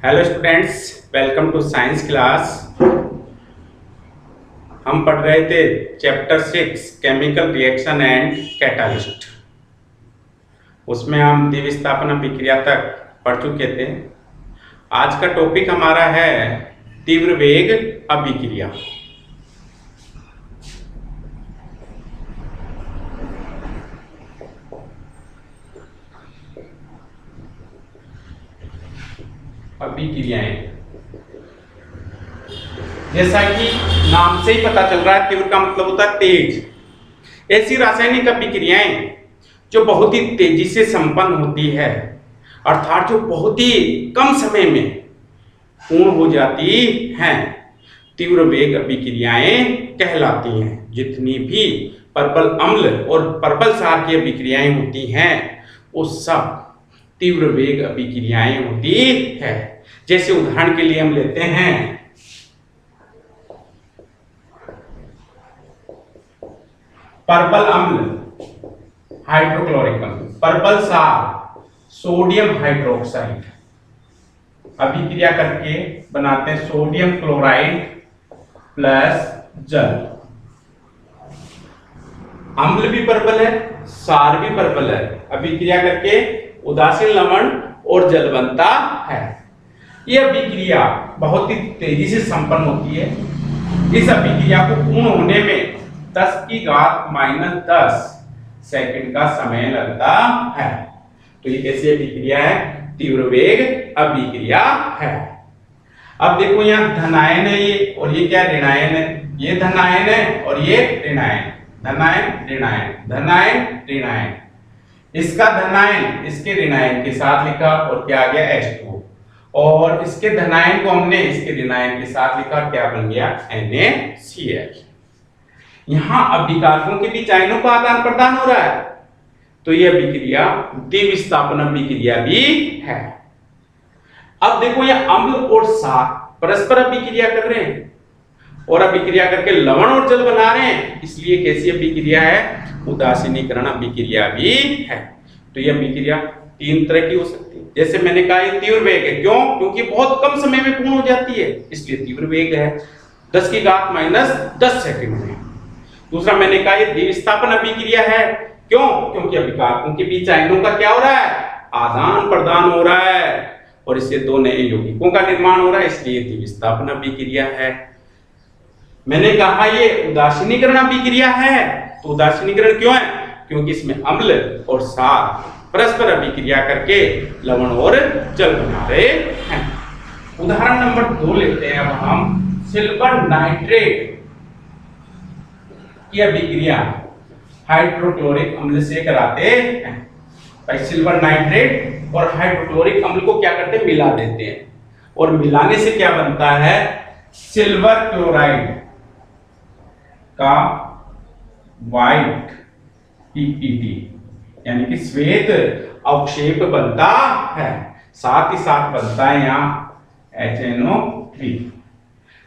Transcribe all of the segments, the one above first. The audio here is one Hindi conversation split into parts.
Hello students, welcome to science class. हम पढ़ रहे थे chapter 6 chemical reaction and catalyst. उसमें हम द्विविस्थापन अभिक्रिया तक पढ़ चुके थे। आज का टॉपिक हमारा है तीव्र वेग अभिक्रिया। अभिक्रियाएं, जैसा कि नाम से ही पता चल रहा है, तीव्र का मतलब होता है तेज। ऐसी रासायनिक अभिक्रियाएं जो बहुत ही तेजी से संपन्न होती है, अर्थात जो बहुत ही कम समय में पूर्ण हो जाती हैं, तीव्र वेग अभिक्रियाएं कहलाती हैं। जितनी भी परबल अम्ल और परबल क्षार की अभिक्रियाएं होती हैं, वो सब तीव्र वेग अभिक्रियाएं होती है। जैसे उदाहरण के लिए हम लेते हैं परबल अम्ल हाइड्रोक्लोरिक अम्ल, परबल क्षार सोडियम हाइड्रोक्साइड अभिक्रिया करके बनाते हैं सोडियम क्लोराइड प्लस जल। अम्ल भी परबल है, क्षार भी परबल है। अभिक्रिया करके उदासीन लवण और जल बनता है। यह अभिक्रिया बहुत ही तेजी से संपन्न होती है। इस अभिक्रिया को पूर्ण होने में 10⁻⁻10 सेकंड का समय लगता है। तो ये कैसी अभिक्रिया है? तीव्र वेग अभिक्रिया है। अब देखो, यहाँ धनायन है ये, और ये क्या ऋणायन है। ये धनायन है और ये ऋणायन, धनायन ऋणायन, धनायन ऋणायन। इसका धनायन इसके ऋणायन के साथ लिखा और क्या आ गया H2, और इसके धनायन को हमने इसके ऋणायन के साथ लिखा, क्या बन गया NaCl। यहां अभिकारकों के बीच आयनों का आदान प्रदान हो रहा है, तो यह अभिक्रिया द्विविस्थापन अभिक्रिया भी है। अब देखो, यह अम्ल और क्षार परस्पर अभिक्रिया कर रहे हैं और अभिक्रिया करके लवण और जल बना रहे हैं, इसलिए कैसी अभिक्रिया है? उदासीनीकरण अभिक्रिया भी है। तो यह अभिक्रिया तीन तरह की हो सकती है। जैसे मैंने कहा, ये तीव्र वेग है। क्यों? क्योंकि बहुत कम समय में पूर्ण हो जाती है, इसलिए तीव्र वेग है 10⁻⁻10 सेकंड में। दूसरा मैंने कहा, ये द्विविस्थापन अभिक्रिया है। क्यों? क्योंकि अभिकारकों के बीच आयनों का क्या हो रहा है? आदान प्रदान हो रहा है, और इससे दो नए यौगिकों का निर्माण हो रहा है, इसलिए द्विविस्थापन अभिक्रिया है। मैंने कहा ये उदासीनीकरण अभिक्रिया है। तो उदासीनीकरण क्यों है? क्योंकि इसमें अम्ल और क्षार परस्पर अभिक्रिया करके लवण और जल बना रहे हैं। उदाहरण नंबर 2 लेते हैं। अब हम सिल्वर नाइट्रेट की अभिक्रिया हाइड्रोक्लोरिक अम्ल से कराते हैं। भाई, सिल्वर नाइट्रेट और हाइड्रोक्लोरिक अम्ल को क्या करते हैं? मिला देते हैं, और मिलाने से क्या बनता है? सिल्वर क्लोराइड का व्हाइट PPT यानी कि श्वेत अवक्षेप बनता है। साथ ही साथ बनता है यहाँ HNO3।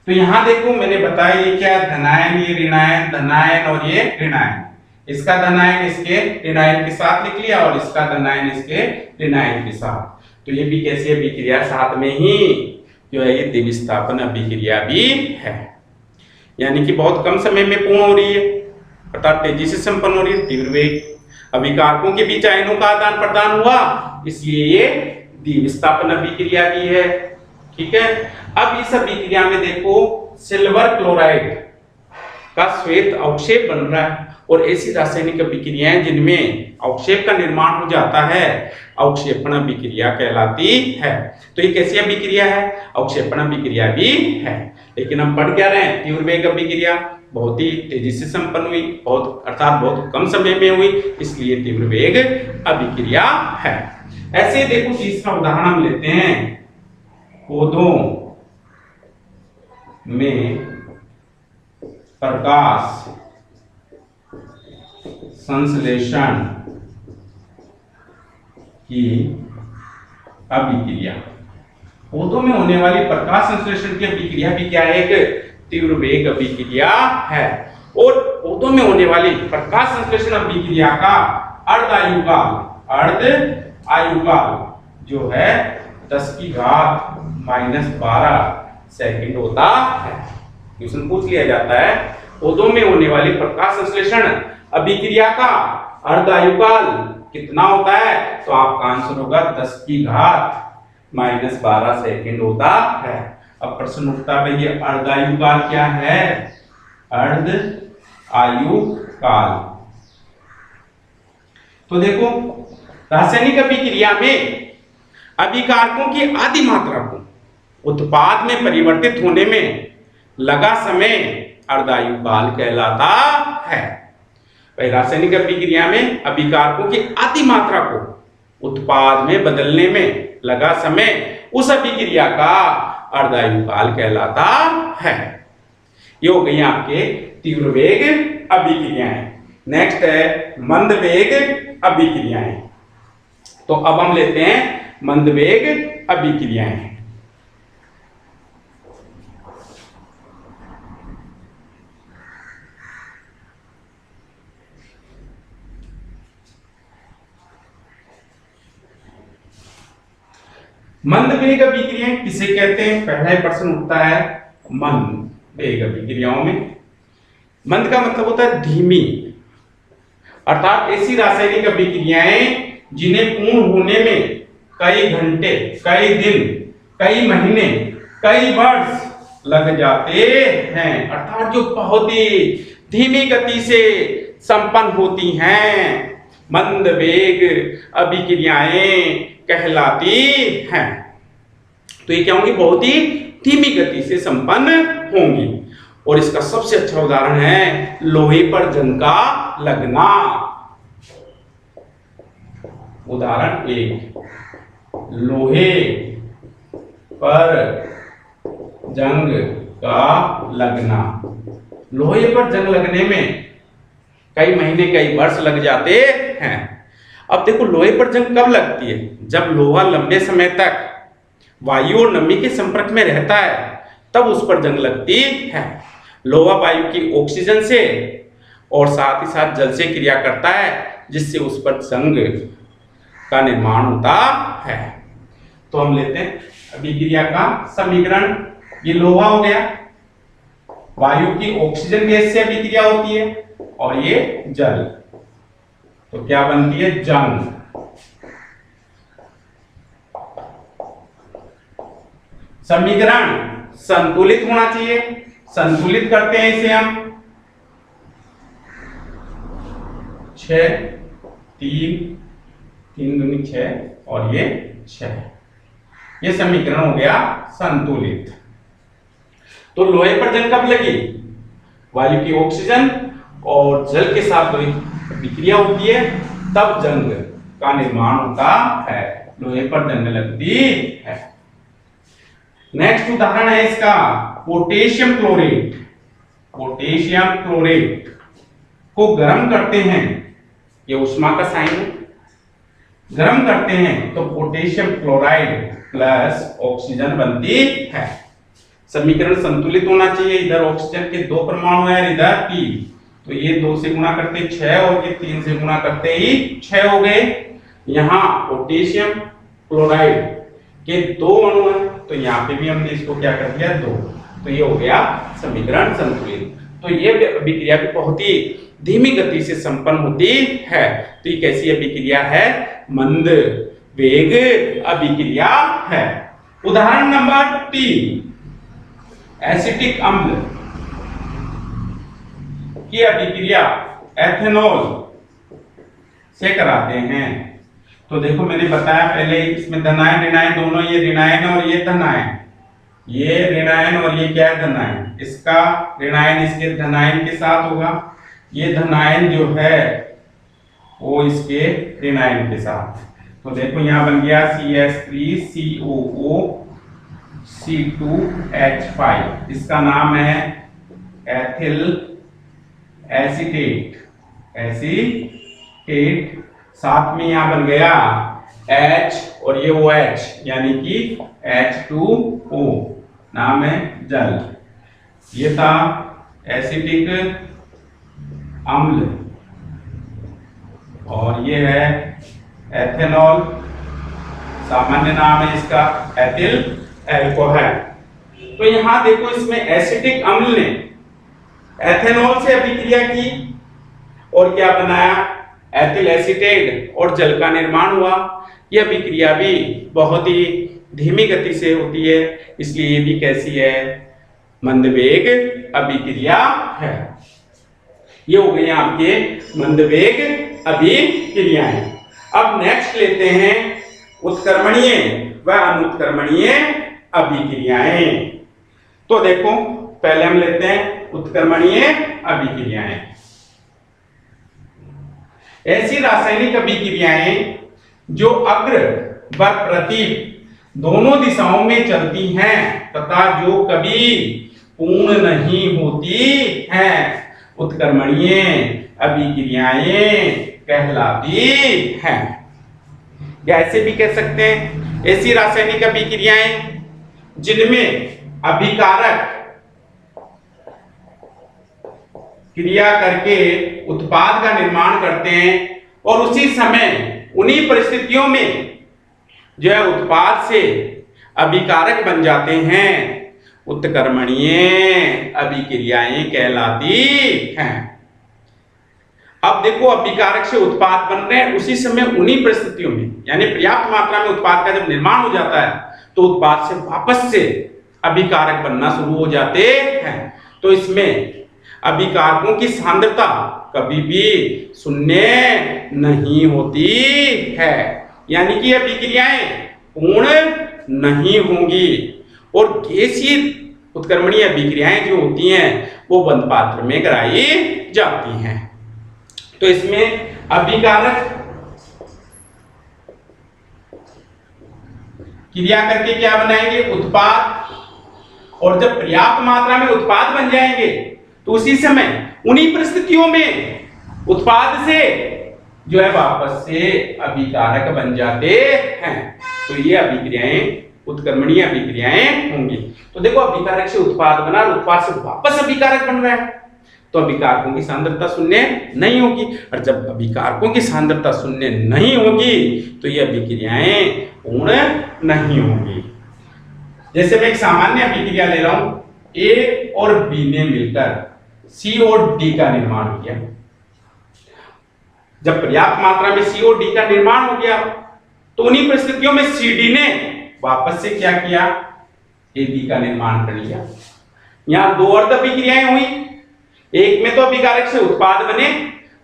तो यहां देखो, मैंने बताया ये क्या है? धनायन, ये ऋणायन, धनायन और ये ऋणायन। इसका धनायन इसके ऋणायन के साथ लिख लिया, और इसका धनायन इसके ऋणायन के साथ। तो ये भी कैसी अभिक्रिया? साथ में ही जो है ये द्विविस्थापन अभिक्रिया भी है, यानी कि बहुत कम समय में पूर्ण हो रही है, अर्थात तेजी से संपन्न हो रही है। तीव्र वेग, अभिकारकों के बीच आयनों का आदान प्रदान हुआ, इसलिए ये द्विविस्थापन अभिक्रिया भी है। ठीक है। अब इस अभिक्रिया में देखो, सिल्वर क्लोराइड का श्वेत अवक्षेप बन रहा है, और ऐसी रासायनिक अभिक्रियाएं जिनमें अवक्षेप का निर्माण हो जाता है, अवक्षेपण अभिक्रिया कहलाती है। तो ये कैसी अभिक्रिया है? अवक्षेपण अभिक्रिया भी है। लेकिन हम पढ़ क्या रहे हैं? तीव्र वेग अभिक्रिया बहुत ही तेजी से संपन्न हुई, बहुत अर्थात बहुत कम समय में हुई, इसलिए तीव्र वेग अभिक्रिया है। ऐसे देखो, तीसरा उदाहरण हम लेते हैं। पौधों में प्रकाश संश्लेषण की अभिक्रिया। पौधों में होने वाली प्रकाश संश्लेषण की अभिक्रिया भी क्या है? एक तीव्र वेग अभिक्रिया है। और पौधों में होने वाली प्रकाश संश्लेषण अभिक्रिया का अर्ध आयुकाल जो है 10 की घात -12 सेकंड होता है। क्वेश्चन पूछ लिया जाता है पौधों में होने वाली प्रकाश संश्लेषण अभिक्रिया का अर्धायुकाल कितना होता है, तो आपका आंसर होगा 10 की घात -12 सेकंड होता है। अब प्रश्न उठता है ये अर्धायुकाल क्या है? अर्ध आयुकाल। तो देखो रासायनिक अभिक्रिया में अभिकारकों की आदि मात्रा को उत्पाद में परिवर्तित होने में लगा समय अर्धायुकाल कहलाता है। भाई रासायनिक अभिक्रिया में अभिकारकों की आदि मात्रा को उत्पाद में बदलने में लगा समय उस अभिक्रिया का अर्धायुकाल कहलाता है। ये हो गई आपके तीव्र वेग अभिक्रियाएं। नेक्स्ट है मंद वेग अभिक्रियाएं। तो अब हम लेते हैं मंद वेग अभिक्रियाएं। मंद वेग अभिक्रियाएं किसे कहते हैं? पहला ही प्रश्न उठता है मंद वेग अभिक्रियाओं में। मंद का मतलब होता है धीमी, अर्थात ऐसी रासायनिक अभिक्रियाएं जिन्हें पूर्ण होने में कई घंटे, कई दिन, कई महीने, कई वर्ष लग जाते हैं, अर्थात जो बहुत ही धीमी गति से संपन्न होती हैं, मंद वेग अभिक्रियाएं कहलाती हैं। तो ये क्या होंगी? बहुत ही धीमी गति से संपन्न होंगी। और इसका सबसे अच्छा उदाहरण है लोहे पर जंग का लगना। उदाहरण 1, लोहे पर जंग का लगना। लोहे पर जंग लगने में कई महीने, कई वर्ष लग जाते हैं। अब देखो लोहे पर जंग कब लगती है? जब लोहा लंबे समय तक वायु और नमी के संपर्क में रहता है, तब उस पर जंग लगती है। लोहा वायु की ऑक्सीजन से और साथ ही साथ जल से क्रिया करता है, जिससे उस पर जंग का निर्माण होता है। तो हम लेते हैं अभिक्रिया का समीकरण। ये लोहा हो गया, वायु की ऑक्सीजन गैस से अभिक्रिया होती है, और ये जल, तो क्या बनती है? जंग। समीकरण संतुलित होना चाहिए। संतुलित करते हैं इसे हम 6, 3, 3 दूनी 6 और ये 6। ये समीकरण हो गया संतुलित। तो लोहे पर जंग कब लगी? वायु की ऑक्सीजन और जल के साथ विक्रिया होती है, तब जंग का निर्माण होता है, लोहे पर जंग लगती है। नेक्स्ट उदाहरण है इसका पोटेशियम क्लोरेट। पोटेशियम क्लोरेट को गर्म करते हैं, ये ऊष्मा का साइन है, गर्म करते हैं तो पोटेशियम क्लोराइड प्लस ऑक्सीजन बनती है। समीकरण संतुलित होना चाहिए। इधर ऑक्सीजन के 2 परमाणु है, इधर 3, तो ये 2 से गुणा करते 6 और ये 3 से गुणा करते ही 6 हो गए। यहाँ पोटेशियम क्लोराइड के 2 अणु हैं, तो यहाँ पे भी हमने इसको क्या कर दिया? 2। तो ये हो गया समीकरण संतुलित। तो ये अभिक्रिया भी बहुत ही धीमी गति से संपन्न होती है। तो ये कैसी अभिक्रिया है? मंद वेग अभिक्रिया है। उदाहरण नंबर 3, एसिटिक अम्ल की अभिक्रिया एथेनॉल से कराते हैं। तो देखो मैंने बताया पहले, इसमें धनायन ऋणायन दोनों, ये ऋणायन और ये धनायन, ये ऋणायन और ये क्या है? धनायन। इसका ऋणायन इसके धनायन के साथ होगा, ये धनायन जो है वो इसके ऋणायन के साथ। तो देखो यहाँ बन गया CH3COO C2H5, इसका नाम है एथिल एसीटेट। एसीटेट साथ में यहां बन गया H और ये OH, यानी कि H2O, नाम है जल। ये था एसिटिक अम्ल और ये है एथेनॉल। सामान्य नाम है इसका एथिल अल्कोहल। तो यहां देखो इसमें एसिटिक अम्ल ने एथेनॉल से अभिक्रिया की और क्या बनाया, एथिल एसीटेट, और जल का निर्माण हुआ। यह अभिक्रिया भी बहुत ही धीमी गति से होती है, इसलिए ये भी कैसी है, मंदवेग अभिक्रिया है। ये हो गई आपके मंदवेग अभिक्रियाएं। अब नेक्स्ट लेते हैं उत्क्रमणीय व अनुत्क्रमणीय अभिक्रियाएं। तो देखो पहले हम लेते हैं उत्क्रमणीय अभिक्रियाएं। ऐसी रासायनिक अभिक्रियाएं जो अग्र व प्रतीप दोनों दिशाओं में चलती हैं तथा जो कभी पूर्ण नहीं होती हैं, उत्क्रमणीय अभिक्रियाएं कहलाती हैं। या ऐसे भी कह सकते हैं, ऐसी रासायनिक अभिक्रियाएं जिनमें अभिकारक क्रिया करके उत्पाद का निर्माण करते हैं और उसी समय उन्हीं परिस्थितियों में जो है उत्पाद से अभिकारक बन जाते हैं, उत्क्रमणीय अभिक्रियाएं कहलाती हैं। अब देखो अभिकारक से उत्पाद बन रहे हैं, उसी समय उन्हीं परिस्थितियों में, यानी पर्याप्त मात्रा में उत्पाद का जब निर्माण हो जाता है तो उत्पाद से वापस से अभिकारक बनना शुरू हो जाते हैं। तो इसमें अभिकारकों की सांद्रता कभी भी शून्य नहीं होती है, यानी कि अभिक्रियाएं पूर्ण नहीं होंगी। और गैसीय उत्क्रमणीय अभिक्रियाएं जो होती हैं वो बंद पात्र में कराई जाती हैं। तो इसमें अभिकारक क्रिया करके क्या बनाएंगे, उत्पाद, और जब पर्याप्त मात्रा में उत्पाद बन जाएंगे तो उसी समय उन्हीं परिस्थितियों में उत्पाद से जो है वापस से अभिकारक बन जाते हैं। तो ये अभिक्रियाएं उत्क्रमणीय अभिक्रियाएं होंगी। तो देखो अभिकारक से उत्पाद बना और उत्पाद से वापस अभिकारक बन रहा है, तो अभिकारकों की सांद्रता शून्य नहीं होगी। और जब अभिकारकों की सांद्रता शून्य नहीं होगी तो ये अभिक्रियाएं पूर्ण नहीं होंगी। जैसे मैं एक सामान्य अभिक्रिया ले रहा हूं, ए और बी ने मिलकर सी और डी का निर्माण किया। जब पर्याप्त मात्रा में सी और डी का निर्माण हो गया तो उन्हीं परिस्थितियों में सी डी ने वापस से क्या किया, ए बी का निर्माण कर लिया। यहां दो अर्ध अभिक्रियाएं हुई, एक में तो अभिकारक से उत्पाद बने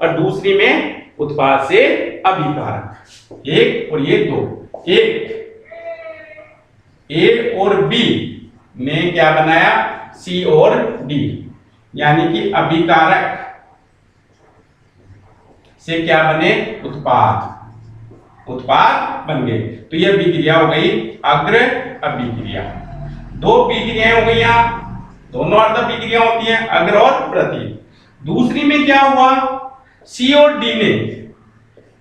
और दूसरी में उत्पाद से अभिकारक। एक और ये दो, एक ए और बी ने क्या बनाया, सी और डी, यानी कि अभिकारक से क्या बने, उत्पाद बन गए। तो यह अभिक्रिया हो गई अग्र अभिक्रिया। दो अभिक्रियाएं हो गई, यहां दोनों अर्ध अभिक्रिया होती हैं, अग्र और प्रतीप। दूसरी में क्या हुआ, सी और डी ने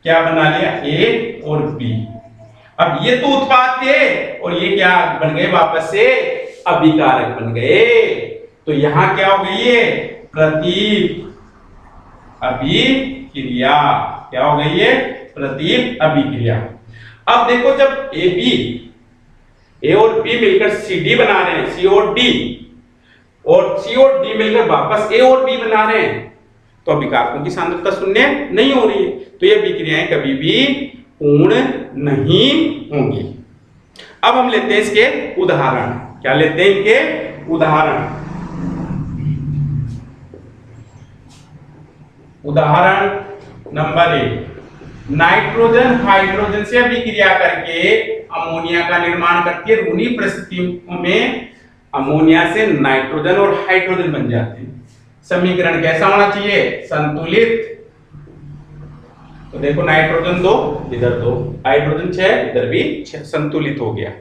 क्या बना लिया, ए और बी। अब ये तो उत्पाद थे और ये क्या बन गए, वापस से अभिकारक बन गए। तो यहां क्या हो गई है, प्रतीप अभिक्रिया। क्या हो गई है, प्रतीप अभिक्रिया। अब देखो जब ए और बी मिलकर सी डी बना रहे हैं, सी और डी मिलकर वापस ए और बी बना रहे हैं, तो अभिकारकों की सांद्रता शून्य नहीं हो रही है। तो ये अभिक्रियाएं कभी भी पूर्ण नहीं होंगी। अब हम लेते हैं इसके उदाहरण। क्या लेते हैं, इनके उदाहरण। उदाहरण नंबर 1, नाइट्रोजन हाइड्रोजन से अभिक्रिया करके अमोनिया का निर्माण करती है। उन्हीं परिस्थितियों में अमोनिया से नाइट्रोजन और हाइड्रोजन बन जाते हैं। समीकरण कैसा होना चाहिए, संतुलित। तो देखो नाइट्रोजन 2, इधर 2, हाइड्रोजन 6, इधर भी 6, संतुलित हो गया।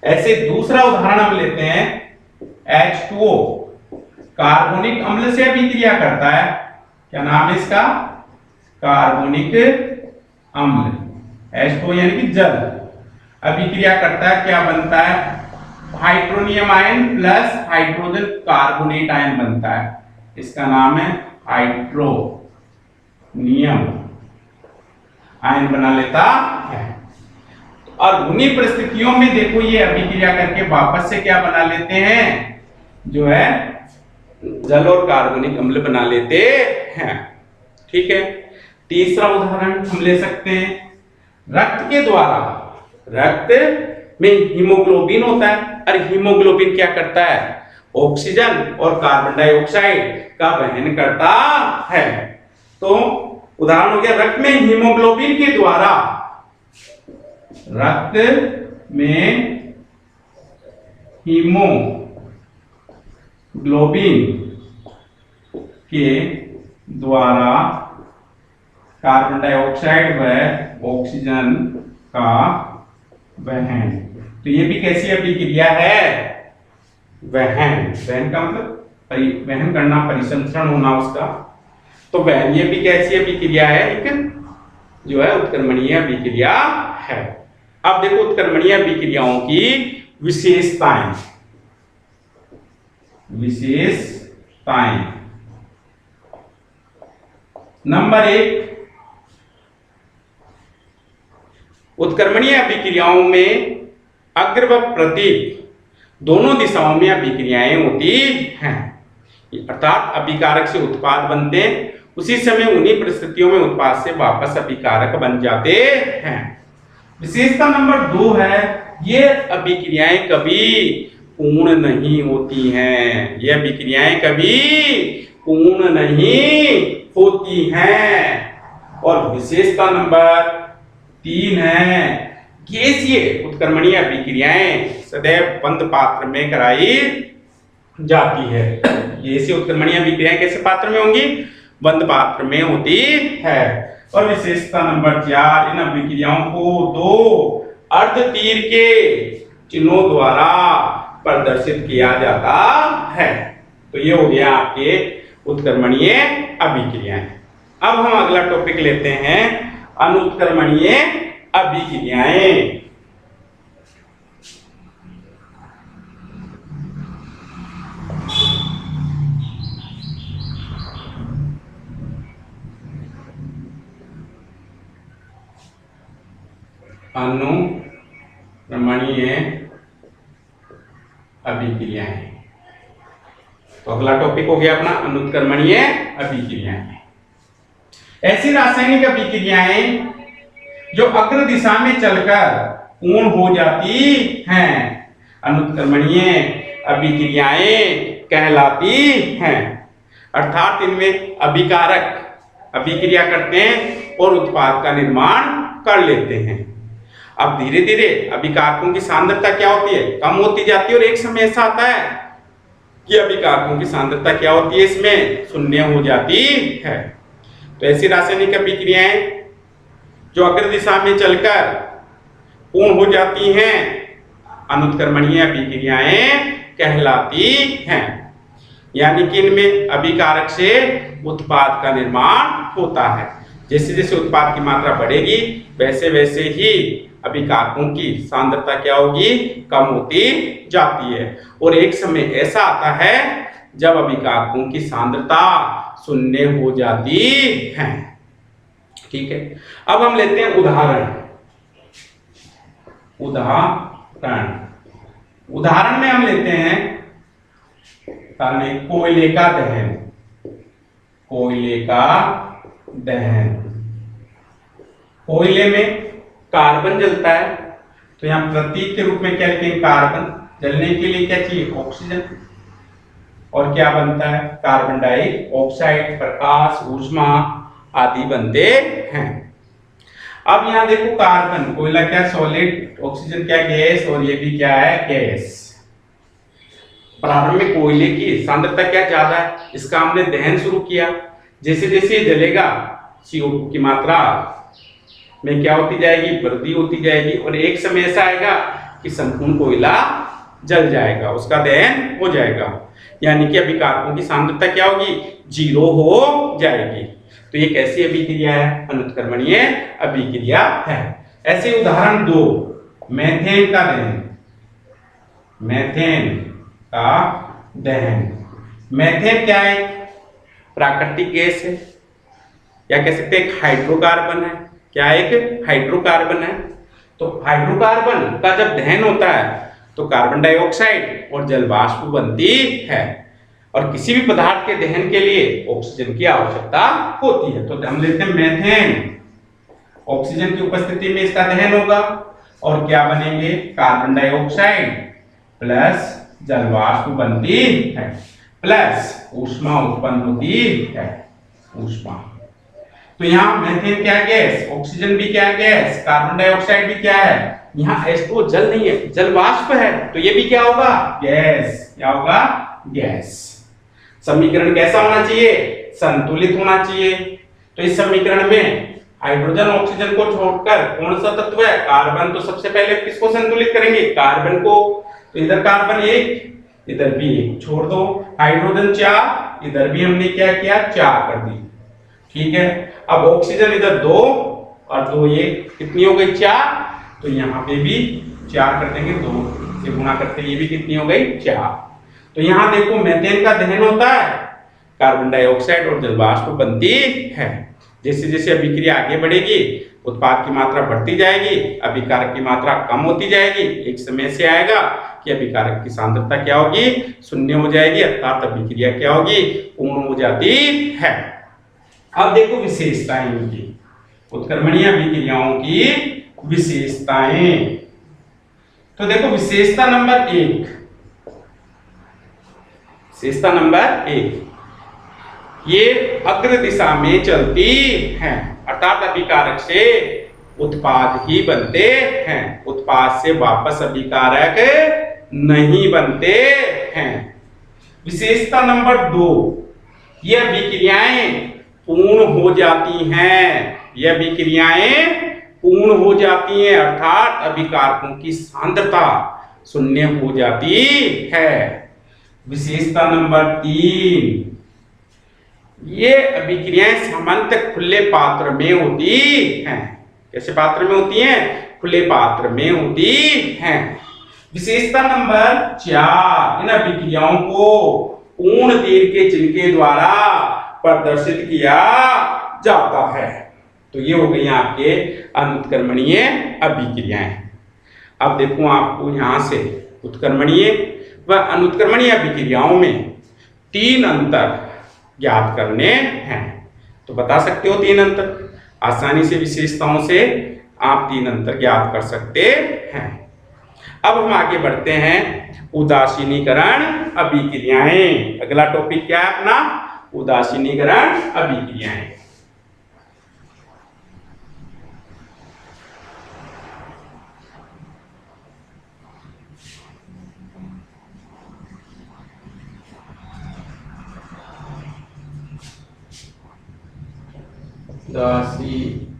ऐसे दूसरा उदाहरण हम लेते हैं, H2O कार्बोनिक अम्ल से अभिक्रिया करता है। क्या नाम है इसका, कार्बोनिक अम्ल। H2O यानी कि जल, अभिक्रिया करता है, क्या बनता है, hydronium ion plus hydrogen carbonate ion बनता है। इसका नाम है हाइड्रोनियम आयन बना लेता है। और उन्हीं परिस्थितियों में देखो ये अभिक्रिया करके वापस से क्या बना लेते हैं, जो है जल और कार्बनिक अम्ल बना लेते हैं। ठीक है, तीसरा उदाहरण हम ले सकते हैं, रक्त के द्वारा, रक्त में हीमोग्लोबिन होता है और हीमोग्लोबिन क्या करता है, ऑक्सीजन और कार्बन डाइऑक्साइड का वहन करता है। तो उदाहरण हो गया, रक्त में हीमोग्लोबिन के द्वारा, रक्त में हीमोग्लोबिन के द्वारा कार्बन डाइऑक्साइड व ऑक्सीजन का वहन। तो ये भी कैसी अभिक्रिया है, वहन। वहन का मतलब वहन करना, परिसंचरण होना उसका। तो वहन ये भी कैसी अभिक्रिया है, एक जो है उत्क्रमणीय अभिक्रिया है। अब देखो उत्क्रमणीय अभिक्रियाओं की विशेषताएं। विशेषताएं नंबर 1, उत्क्रमणीय अभिक्रियाओं में अग्र व प्रतीक दोनों दिशाओं में अभिक्रियाएं होती हैं, अर्थात अभिकारक से उत्पाद बनते हैं, उसी समय उन्हीं परिस्थितियों में उत्पाद से वापस अभिकारक बन जाते हैं। विशेषता नंबर 2 है, ये अभिक्रियाएं कभी पूर्ण नहीं होती हैं। ये अभिक्रियाएं कभी पूर्ण नहीं होती हैं। और विशेषता नंबर 3 है, गैसीय उत्क्रमणीय अभिक्रियाएं सदैव बंद पात्र में कराई जाती है। गैसीय उत्क्रमणीय अभिक्रियाएं कैसे पात्र में होंगी, बंद पात्र में होती है। और विशेषता नंबर 4, इन अभिक्रियाओं को 2 अर्ध तीर के चिन्हों द्वारा प्रदर्शित किया जाता है। तो ये हो गया आपके उत्क्रमणीय अभिक्रियाएं। अब हम अगला टॉपिक लेते हैं, अनुत्क्रमणीय अभिक्रियाएं। अनुक्रमणीय अभिक्रियाएं। तो अगला टॉपिक हो गया अपना अनुत्क्रमणीय अभिक्रियाएं। ऐसी रासायनिक अभिक्रियाएं जो अग्र दिशा में चलकर पूर्ण हो जाती हैं, अनुत्क्रमणीय अभिक्रियाएं कहलाती हैं। अर्थात इनमें अभिकारक अभिक्रिया करते हैं और उत्पाद का निर्माण कर लेते हैं। अब धीरे धीरे अभिकारकों की सांद्रता क्या होती है, कम होती जाती है, और एक समय ऐसा आता है कि अभिकारकों की सांद्रता क्या होती है, इसमें शून्य हो जाती है। तो ऐसी रासायनिक अभिक्रियाएं जो अग्र दिशा में चलकर पूर्ण हो जाती हैं, अनुत्क्रमणीय अभिक्रियाएं कहलाती हैं। यानी कि इनमें अभिकारक से उत्पाद का निर्माण होता है। जैसे जैसे उत्पाद की मात्रा बढ़ेगी वैसे वैसे ही अभिकारकों की सांद्रता क्या होगी, कम होती जाती है। और एक समय ऐसा आता है जब अभिकारकों की सांद्रता शून्य हो जाती है। ठीक है, अब हम लेते हैं उदाहरण। उदाहरण में हम लेते हैं कोयले का दहन। कोयले का दहन, कोयले में कार्बन जलता है, तो यहां प्रतीक के रूप में क्या लिखेंगे, कार्बन। जलने के लिए क्या चाहिए, ऑक्सीजन, और क्या बनता है, कार्बन डाइऑक्साइड, प्रकाश, ऊष्मा आदि बनते हैं। अब यहां देखो कार्बन, कोयला क्या सॉलिड, ऑक्सीजन क्या गैस, और ये भी क्या है, गैस। प्रारंभ में कोयले की सांद्रता क्या ज्यादा है, इसका हमने दहन शुरू किया। जैसे जैसे जलेगा CO2 की मात्रा में क्या होती जाएगी, वृद्धि होती जाएगी, और एक समय ऐसा आएगा कि संपूर्ण कोयला जल जाएगा, उसका दहन हो जाएगा। यानी कि अभिकारकों की सांद्रता क्या होगी, 0 हो जाएगी। तो ये कैसी अभिक्रिया है, अनुत्क्रमणीय अभिक्रिया है। ऐसे उदाहरण 2, मेथेन का दहन। मेथेन का दहन, मेथेन क्या है, प्राकृतिक गैस है, या कह सकते हैं एक हाइड्रोकार्बन है। क्या एक हाइड्रोकार्बन है। तो हाइड्रोकार्बन का जब दहन होता है तो कार्बन डाइऑक्साइड और जल वाष्प बनती है, और किसी भी पदार्थ के दहन के लिए ऑक्सीजन की आवश्यकता होती है। तो हम लेते हैं मेथेन, ऑक्सीजन की उपस्थिति में इसका दहन होगा और क्या बनेंगे, कार्बन डाइऑक्साइड प्लस जल वाष्प बनती है प्लस ऊष्मा उत्पन्न होती है, ऊष्मा। तो यहाँ मेथेन क्या गैस, ऑक्सीजन भी क्या गैस, कार्बन डाइऑक्साइड भी क्या है, यहाँ H2O जल नहीं है, जल वाष्प है, तो ये भी क्या होगा, गैस। क्या होगा, गैस। समीकरण कैसा होना चाहिए, संतुलित होना चाहिए। तो इस समीकरण में हाइड्रोजन ऑक्सीजन को छोड़कर कौन सा तत्व है, कार्बन। तो सबसे पहले किसको संतुलित करेंगे, कार्बन को। तो इधर कार्बन 1, इधर भी 1 छोड़ दो। हाइड्रोजन 4, इधर भी हमने क्या किया, 4 कर दी। ठीक है, अब ऑक्सीजन इधर 2 और 2 ये कितनी हो गई, 4। तो यहाँ पे भी 4 कर देंगे, 2 से गुणा करते ये भी कितनी हो गई, 4। तो यहाँ देखो मेथेन का दहन होता है, कार्बन डाइऑक्साइड और जल वाष्प बनती है। जैसे जैसे अभिक्रिया आगे बढ़ेगी उत्पाद की मात्रा बढ़ती जाएगी, अभिकारक की मात्रा कम होती जाएगी। एक समय से आएगा कि अभिकारक की सांद्रता क्या होगी, 0 हो जाएगी, अर्थात अभिक्रिया क्या होगी, पूर्ण हो जाती है। अब देखो विशेषताएं इनकी, उत्क्रमणीय अभिक्रियाओं की विशेषताएं। तो देखो विशेषता नंबर 1, विशेषता नंबर 1, ये अग्र दिशा में चलती हैं, अर्थात अभिकारक से उत्पाद ही बनते हैं, उत्पाद से वापस अभिकारक नहीं बनते हैं। विशेषता नंबर 2, ये अभिक्रियाएं पूर्ण हो जाती हैं, ये अभिक्रियाएं पूर्ण हो जाती हैं, अर्थात अभिकारकों की सांद्रता 0 हो जाती है। विशेषता नंबर 3, ये अभिक्रियाएं सामान्यतः खुले पात्र में होती हैं। कैसे पात्र में होती हैं, खुले पात्र में होती हैं। विशेषता नंबर 4, इन अभिक्रियाओं को पूर्ण तीर के चिन्ह के द्वारा प्रदर्शित किया जाता है। तो ये हो गई आपके अनुत्क्रमणीय अभिक्रियाएं। अब देखो आपको यहां से उत्क्रमणीय व अनुत्क्रमणीय अभिक्रियाओं में 3 अंतर ज्ञात करने हैं। तो बता सकते हो 3 अंतर, आसानी से विशेषताओं से आप 3 अंतर ज्ञात कर सकते हैं। अब हम आगे बढ़ते हैं, उदासीनीकरण अभिक्रियाएं। अगला टॉपिक क्या है अपना, उदासीनीकरण अभिक्रियाएं।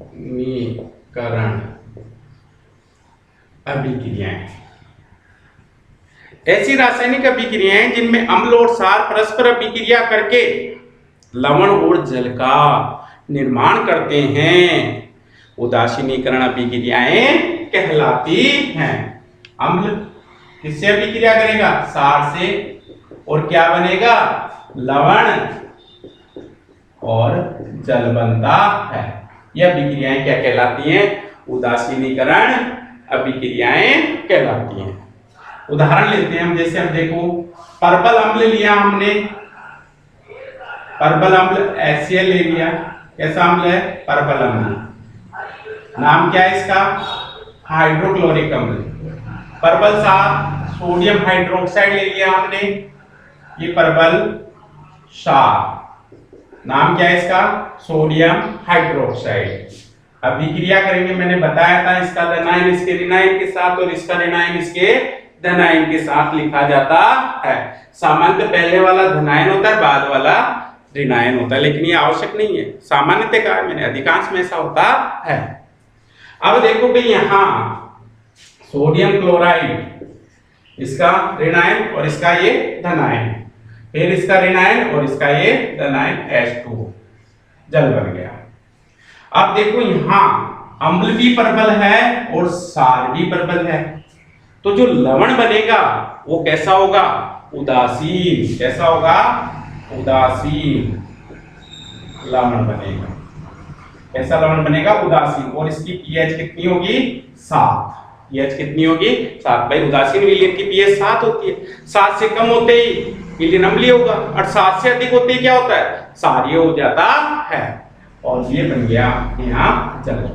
उदासीनीकरण अभिक्रियाएं ऐसी रासायनिक अभिक्रियाएं जिनमें अम्ल और क्षार परस्पर अभिक्रिया करके लवण और जल का निर्माण करते हैं, उदासीनीकरण अभिक्रियाएं कहलाती हैं। अम्ल किससे अभिक्रिया करेगा, क्षार से, और क्या बनेगा, लवण और जल बनता है। यह अभिक्रियाएं क्या कहलाती हैं, उदासीनीकरण अभिक्रियाएं कहलाती हैं। उदाहरण लेते हैं हम, जैसे हम देखो पर्पल अम्ल लिया हमने, पर्पल अम्ल HCl ले लिया, कैसा अम्ल है, पर्पल अम्ल। नाम क्या है इसका, हाइड्रोक्लोरिक अम्ल। पर्पल क्षार सोडियम हाइड्रोक्साइड ले लिया हमने, ये पर्पल क्षार, नाम क्या है इसका, सोडियम हाइड्रोक्साइड। अभिक्रिया करेंगे, मैंने बताया था इसका धनायन इसके ऋणायन के साथ और इसका ऋणायन इसके धनायन के साथ लिखा जाता है। सामान्य पहले वाला धनायन होता है, बाद वाला ऋणायन होता है, लेकिन ये आवश्यक नहीं है, सामान्यतः का मैंने अधिकांश में ऐसा होता है। अब देखो भाई यहाँ सोडियम क्लोराइड, इसका ऋणायन और इसका ये धनायन, फिर इसका ऋणायन और इसका ये धनायन H2 जल बन गया। अब देखो यहां अम्ल भी प्रबल है और क्षार भी प्रबल है, तो जो लवण बनेगा वो कैसा होगा, उदासीन। कैसा होगा, उदासीन लवण बनेगा। कैसा लवण बनेगा? उदासीन। और इसकी पीएच कितनी होगी? 7। पीएच कितनी होगी? 7। भाई उदासीन विलयन की पीएच 7 होती है। 7 से कम होते ही विलयन अम्लीय होगा और 7 से अधिक होते ही क्या होता है? क्षारीय हो जाता है। और ये बन गया यहाँ जल।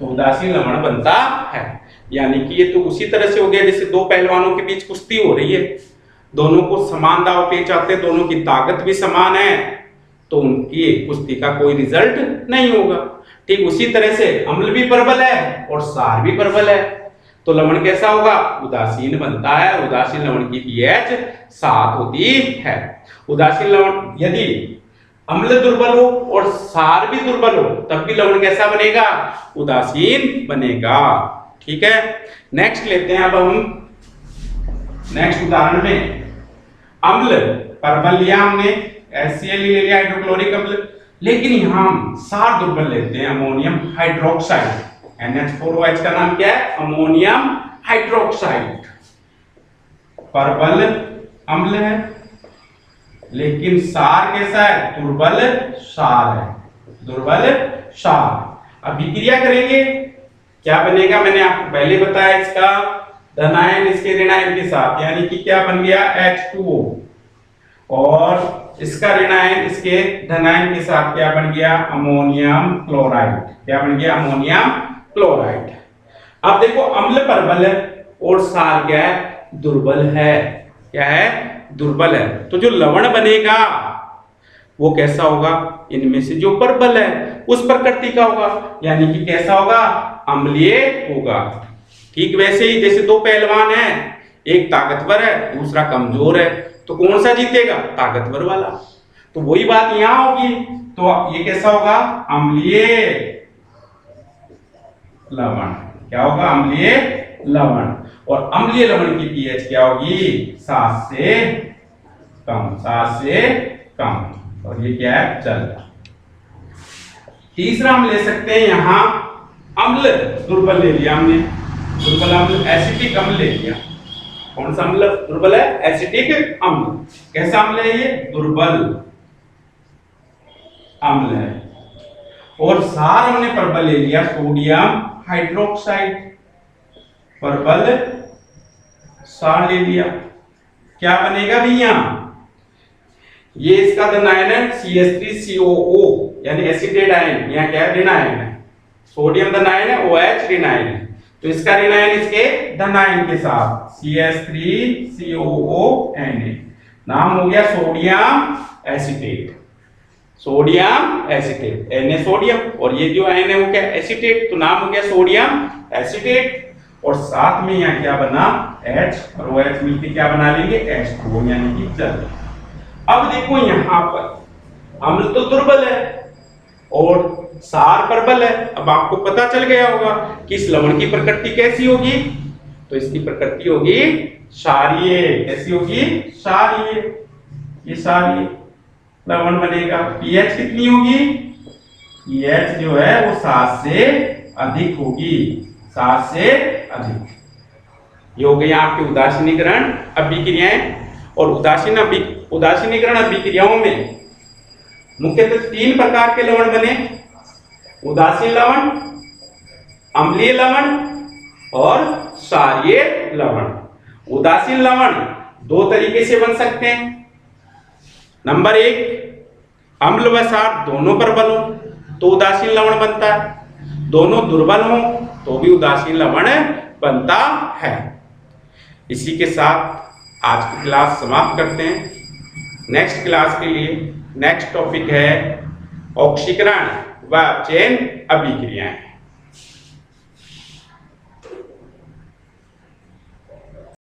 तो उदासीन लवण बनता है। यानी कि ये तो उसी तरह से हो गया जैसे दो पहलवानों के बीच कुश्ती हो रही है, दोनों को समान दांव पेच आते हैं, दोनों की ताकत भी समान है, तो उनकी कुश्ती का कोई रिजल्ट नहीं होगा। ठीक उसी तरह से अम्ल भी प्रबल है और क्षार भी प्रबल है, तो लवण कैसा होगा? उदासीन बनता है। उदासीन लवण की पीएच 7 होती है। उदासीन लवण यदि अम्ल दुर्बल हो और क्षार भी दुर्बल हो तब भी लवण कैसा बनेगा? उदासीन बनेगा। ठीक है, नेक्स्ट लेते हैं अब हम नेक्स्ट उदाहरण में। अम्ल प्रबल लिया हमने, HCl ले लिया, हाइड्रोक्लोरिक अम्ल, लेकिन यहां हम क्षार दुर्बल लेते हैं, अमोनियम हाइड्रोक्साइड। NH4OH का नाम क्या है? Ammonium hydroxide. प्रबल अम्ल है लेकिन क्षार कैसा है? दुर्बल क्षार है। दुर्बल क्षार। अब विक्रिया करेंगे, क्या बनेगा? मैंने आपको पहले बताया, इसका धनायन इसके ऋणायन के साथ, यानी कि क्या बन गया? H2O। और इसका ऋणायन इसके धनायन के साथ क्या बन गया? Ammonium chloride. क्या बन गया? Ammonium chloride. अब देखो अम्ल प्रबल है और क्षार क्या है? दुर्बल है। क्या है? दुर्बल है। तो जो लवण बनेगा वो कैसा होगा? इनमें से जो प्रबल है उस प्रकृति का होगा, यानी कि कैसा होगा? अम्लीय होगा। ठीक वैसे ही जैसे दो पहलवान हैं, एक ताकतवर है दूसरा कमजोर है, तो कौन सा जीतेगा? ताकतवर वाला। तो वही बात यहां होगी। तो ये कैसा होगा? अम्लीय लवण। क्या होगा? अम्लीय लवण। और अम्लीय लवण की पीएच क्या होगी? 7 से कम। 7 से कम। और ये क्या है? जल। तीसरा हम ले सकते हैं यहां अम्ल दुर्बल ले लिया हमने, दुर्बल अम्ल, एसिटिक अम्ल ले लिया। कौन सा अम्ल दुर्बल है? एसिटिक अम्ल। कैसा अम्ल है ये? दुर्बल अम्ल है। और क्षार हमने प्रबल ले लिया, सोडियम हाइड्रोक्साइड। प्रबल क्षार ले लिया, क्या बनेगा भैया? ये इसका धनायन है CH3COO, यानी एसिटेट आयन। यहाँ क्या है? ऋणायन है। सोडियम धनायन है, OH ऋणायन है, तो इसका ऋणायन इसके धनायन के साथ CH3COONA, नाम हो गया sodium acetate. Sodium acetate, Na sodium, और ये जो आयन है वो क्या? एसिटेट, तो नाम हो गया सोडियम एसिटेट। और साथ में यहाँ क्या बना? H और OH मिलकर क्या बना लेंगे? H2O, यानी कि जल। अब देखो यहां पर अम्ल तो दुर्बल है और क्षार प्रबल है। अब आपको पता चल गया होगा कि इस लवण की प्रकृति कैसी होगी? तो इसकी प्रकृति होगी क्षारीय। कैसी होगी? क्षारीय। ये क्षारीय लवण बनेगा। पीएच कितनी होगी? पीएच जो है वो 7 से अधिक होगी। 7 से अधिक। ये हो गई आपकी उदासीनीकरण अभिक्रियाएं। और उदासीनीकरण अभिक्रियाओं में मुख्यतः 3 प्रकार के लवण बने: उदासीन लवण, अम्लीय लवण और क्षारीय लवण। उदासीन लवण 2 तरीके से बन सकते हैं। नंबर 1, अम्ल व क्षार दोनों प्रबल हो तो उदासीन लवण बनता है, दोनों दुर्बल हो तो भी उदासीन लवण बनता है। इसी के साथ आज की क्लास समाप्त करते हैं। नेक्स्ट क्लास के लिए नेक्स्ट टॉपिक है ऑक्सीकरण व चेन अभिक्रियाएं।